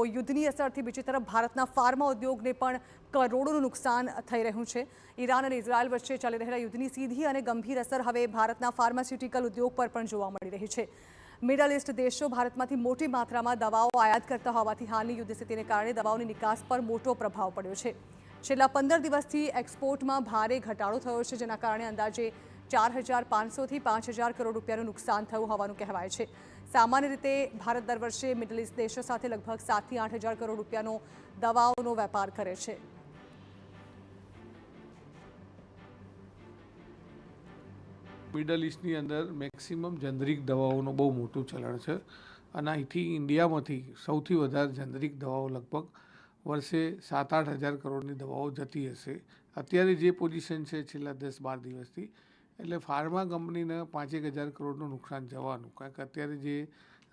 યુદ્ધની અસરથી બીજી તરફ ભારતના ફાર્મા ઉદ્યોગને પણ કરોડોનું નુકસાન થઈ રહ્યું છે। ઈરાન અને ઇઝરાયલ વચ્ચે ચાલી રહેલા યુદ્ધની સીધી અને ગંભીર અસર હવે ભારતના ફાર્માસ્યુટિકલ ઉદ્યોગ પર પણ જોવા મળી રહી છે। મિડલ ઇસ્ટ દેશો ભારતમાંથી મોટી માત્રામાં દવાઓ આયાત કરતા હોવાથી હાલની યુદ્ધ સ્થિતિને કારણે દવાઓની નિકાસ પર મોટો પ્રભાવ પડ્યો છે। છેલ્લા 15 દિવસથી એક્સપોર્ટમાં ભારે ઘટાડો થયો છે, જેના કારણે અંદાજે 4,500થી 5,000 કરોડ રૂપિયાનું નુકસાન થયું હોવાનું કહેવાય છે। સામાન્ય રીતે ભારત દર વર્ષે મિડલ ઇસ્ટ દેશો સાથે લગભગ 7,000થી 8,000 કરોડ રૂપિયાનો દવાઓનો વેપાર કરે છે। મિડલ ઇસ્ટની અંદર મેક્સિમમ જેનરિક દવાઓનો બહુ મોટું ચલણ છે અને અહીંથી ઇન્ડિયામાંથી સૌથી વધારે જેનરિક દવાઓ લગભગ વર્ષે 7-8 હજાર કરોડની દવાઓ જતી હશે। અત્યારે જે પોઝિશન છે છેલ્લા 10-12 દિવસથી, એટલે ફાર્મા કંપનીને 5-1 હજાર કરોડનું નુકસાન જવાનું, કારણ કે અત્યારે જે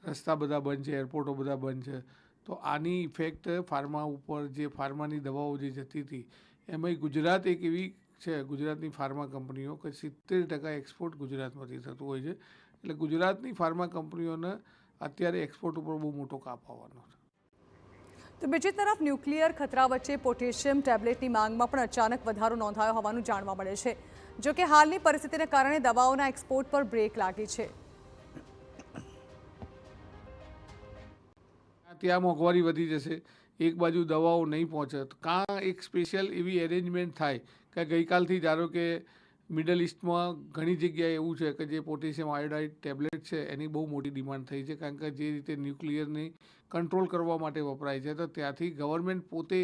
રસ્તા બધા બંધ છે, એરપોર્ટો બધા બંધ છે, તો આની ઇફેક્ટ ફાર્મા ઉપર, જે ફાર્માની દવાઓ જે જતી હતી એમાંય ગુજરાત એક એવી છે, ગુજરાતની ફાર્મા કંપનીઓ કે 70% એક્સપોર્ટ ગુજરાતમાંથી થતું હોય છે, એટલે ગુજરાતની ફાર્મા કંપનીઓને અત્યારે એક્સપોર્ટ ઉપર બહુ મોટો કાપ આવવાનો છે। તો બીજી તરફ ન્યુક્લિયર ખતરા વચ્ચે પોટેશિયમ ટેબ્લેટની માંગમાં પણ અચાનક વધારો નોંધાયો હોવાનું જાણવા મળે છે। જો કે હાલની પરિસ્થિતિને કારણે દવાઓના એક્સપોર્ટ પર બ્રેક લાગી છે। ત્યાં મોંઘવારી વધી જશે, એક બાજુ દવાઓ નહીં પહોંચે, તો કાં એક સ્પેશિયલ એવી એરેન્જમેન્ટ થાય કે ગઈકાલથી ધારો કે મિડલ ઇસ્ટમાં ઘણી જગ્યાએ એવું છે કે જે પોટેશિયમ આયોડાઇડ ટેબ્લેટ છે એની બહુ મોટી ડિમાન્ડ થઈ છે, કારણ કે જે રીતે ન્યુક્લિયરની કંટ્રોલ કરવા માટે વપરાય છે, તો ત્યાંથી ગવર્મેન્ટ પોતે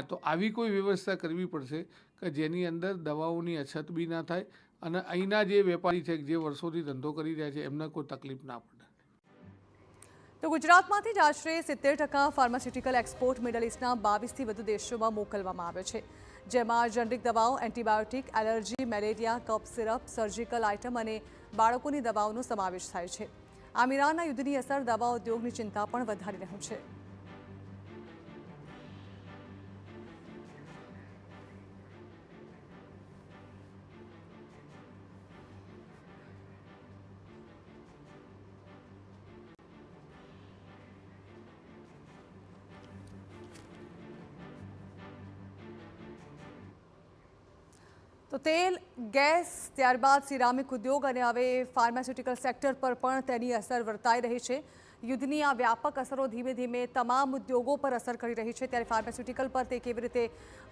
તો આવી કોઈ વ્યવસ્થા કરવી પડશે કે જેની અંદર દવાઓની અછત બી ના થાય અને અહીંના જે વેપારી છે, જે વર્ષોથી ધંધો કરી રહ્યા છે, એમને કોઈ તકલીફ ના પડે। તો ગુજરાતમાંથી જ આશરે 70% ફાર્માસ્યુટિકલ એક્સપોર્ટ મિડલ ઇસ્ટના 22થી વધુ દેશોમાં મોકલવામાં આવે છે, જેમાં જેનરિક દવાઓ, antibiotic, allergy, malaria, cough syrup, surgical item અને બાળકોની દવાઓનો સમાવેશ થાય છે। આમ ઈરાનના યુદ્ધની અસર દવા ઉદ્યોગની ચિંતા પણ વધારી રહ્યું છે। તો તેલ, ગેસ, ત્યારબાદ સિરામિક ઉદ્યોગ અને હવે ફાર્માસ્યુટિકલ સેક્ટર પર પણ તેની અસર વર્તાઈ રહી છે। યુદ્ધની આ વ્યાપક અસરો ધીમે ધીમે તમામ ઉદ્યોગો પર અસર કરી રહી છે, ત્યારે ફાર્માસ્યુટિકલ પર તે કેવી રીતે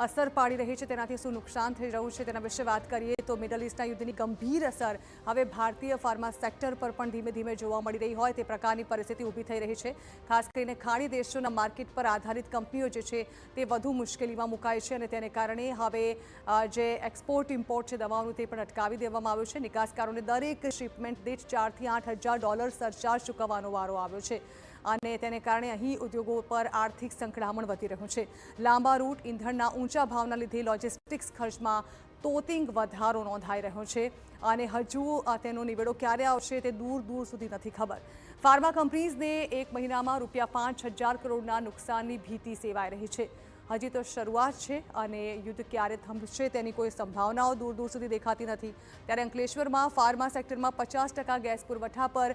અસર પાડી રહી છે, તેનાથી શું નુકસાન થઈ રહ્યું છે, તેના વિશે વાત કરીએ તો મિડલ ઇસ્ટના યુદ્ધની ગંભીર અસર હવે ભારતીય ફાર્મા સેક્ટર પર પણ ધીમે ધીમે જોવા મળી રહી હોય તે પ્રકારની પરિસ્થિતિ ઊભી થઈ રહી છે। ખાસ કરીને ખાડી દેશોના માર્કેટ પર આધારિત કંપનીઓ જે છે તે વધુ મુશ્કેલીમાં મુકાય છે અને તેને કારણે હવે જે એક્સપોર્ટ ઇમ્પોર્ટ છે દવાઓનું તે પણ અટકાવી દેવામાં આવ્યું છે। નિકાસકારોને દરેક શિપમેન્ટ દીઠ $4,000થી $8,000 સરચાર્જ ચૂકવવાનો વારો આવ્યો છે અને તેને કારણે અહીં ઉદ્યોગો પર આર્થિક સંકળામણ વધી રહ્યું છે। લાંબા રૂટ, ઈંધણના ઊંચા ભાવના લીધે લોજિસ્ટિક્સ ખર્ચમાં તોતિંગ વધારો નોંધાઈ રહ્યો છે અને હજુ તેનો નિવેડો ક્યારે આવશે તે દૂર દૂર સુધી નથી ખબર। ફાર્મા કંપનીઝને એક મહિનામાં ₹5,000 કરોડના નુકસાનની ભીતિ સેવાઈ રહી છે। હજી તો શરૂઆત છે અને યુદ્ધ ક્યારે થંભશે તેની કોઈ સંભાવનાઓ દૂર દૂર સુધી દેખાતી નથી। ત્યારે અંકલેશ્વરમાં ફાર્મા સેક્ટરમાં 50% ગેસ પુરવઠા પર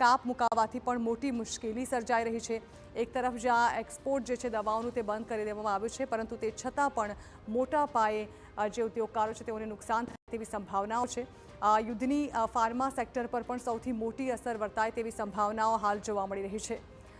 કાપ મુકાવાથી પણ મોટી મુશ્કેલી સર્જાઈ રહી છે। એક તરફ જ્યાં એક્સપોર્ટ જે છે દવાઓનું તે બંધ કરી દેવામાં આવ્યું છે, પરંતુ તે છતાં પણ મોટા પાયે જે ઉદ્યોગકારો છે તેઓને નુકસાન થાય તેવી સંભાવનાઓ છે। યુદ્ધની ફાર્મા સેક્ટર પર પણ સૌથી મોટી અસર વર્તાય તેવી સંભાવનાઓ હાલ જોવા મળી રહી છે।